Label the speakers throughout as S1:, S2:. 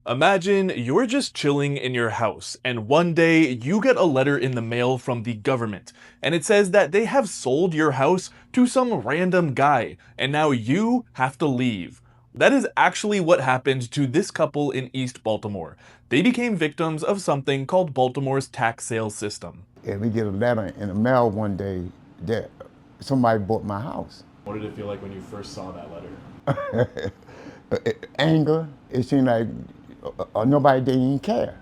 S1: Imagine you're just chilling in your house, and one day you get a letter in the mail from the government, and it says that they have sold your house to some random guy, and now you have to leave. That is actually what happened to this couple in East Baltimore. They became victims of something called Baltimore's tax sale system.
S2: And we get a letter in the mail one day that somebody bought my house.
S1: What did it feel like when you first saw that letter?
S2: Anger, it seemed like nobody didn't even care.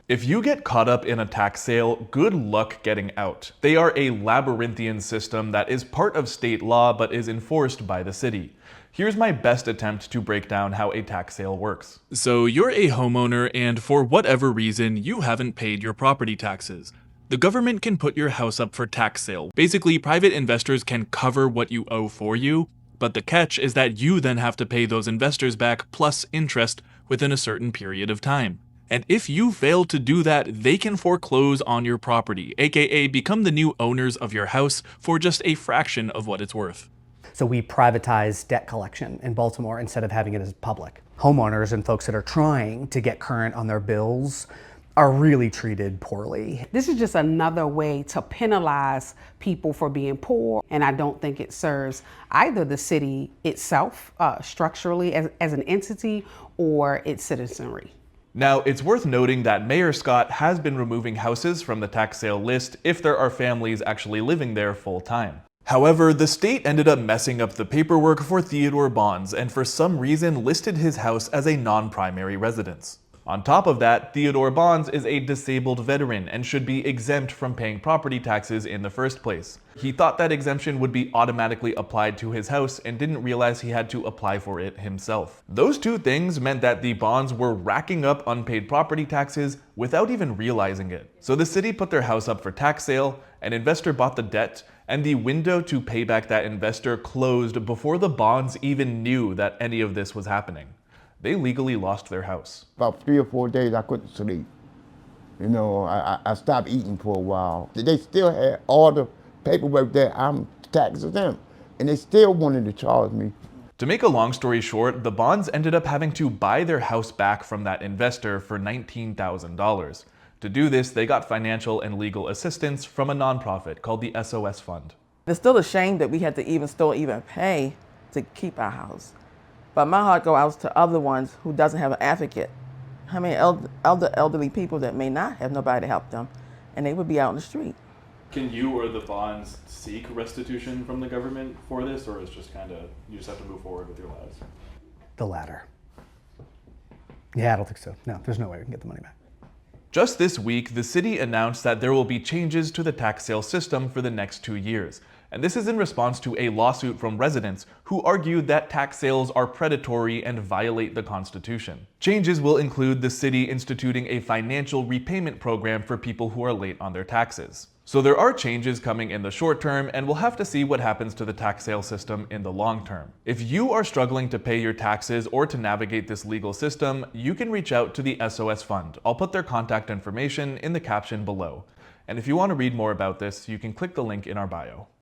S1: If you get caught up in a tax sale, good luck getting out. They are a labyrinthian system that is part of state law but is enforced by the city. Here's my best attempt to break down how a tax sale works. So you're a homeowner and for whatever reason you haven't paid your property taxes. The government can put your house up for tax sale. Basically, private investors can cover what you owe for you, but the catch is that you then have to pay those investors back plus interest within a certain period of time. And if you fail to do that, they can foreclose on your property, aka become the new owners of your house for just a fraction of what it's worth.
S3: So we privatize debt collection in Baltimore instead of having it as public. Homeowners and folks that are trying to get current on their bills are really treated poorly.
S4: This is just another way to penalize people for being poor, and I don't think it serves either the city itself structurally as an entity or its citizenry.
S1: Now, it's worth noting that Mayor Scott has been removing houses from the tax sale list if there are families actually living there full time. However, the state ended up messing up the paperwork for Theodore Bonds and for some reason listed his house as a non-primary residence. On top of that, Theodore Bonds is a disabled veteran and should be exempt from paying property taxes in the first place. He thought that exemption would be automatically applied to his house and didn't realize he had to apply for it himself. Those two things meant that the Bonds were racking up unpaid property taxes without even realizing it. So the city put their house up for tax sale, an investor bought the debt, and the window to pay back that investor closed before the Bonds even knew that any of this was happening. They legally lost their house.
S2: About 3 or 4 days I couldn't sleep. You know, I stopped eating for a while. They still had all the paperwork that I'm tax exempt, and they still wanted to charge me.
S1: To make a long story short, the Bonds ended up having to buy their house back from that investor for $19,000. To do this, they got financial and legal assistance from a nonprofit called the SOS Fund.
S5: It's still a shame that we had to still pay to keep our house. But my heart goes out to other ones who doesn't have an advocate. How many elderly people that may not have nobody to help them, and they would be out in the street.
S1: Can you or the Bonds seek restitution from the government for this, or is just you just have to move forward with your lives?
S3: The latter. Yeah, I don't think so. No, there's no way we can get the money back.
S1: Just this week, the city announced that there will be changes to the tax sale system for the next 2 years. And this is in response to a lawsuit from residents who argued that tax sales are predatory and violate the Constitution. Changes will include the city instituting a financial repayment program for people who are late on their taxes. So there are changes coming in the short term, and we'll have to see what happens to the tax sale system in the long term. If you are struggling to pay your taxes or to navigate this legal system, you can reach out to the SOS Fund. I'll put their contact information in the caption below. And if you want to read more about this, you can click the link in our bio.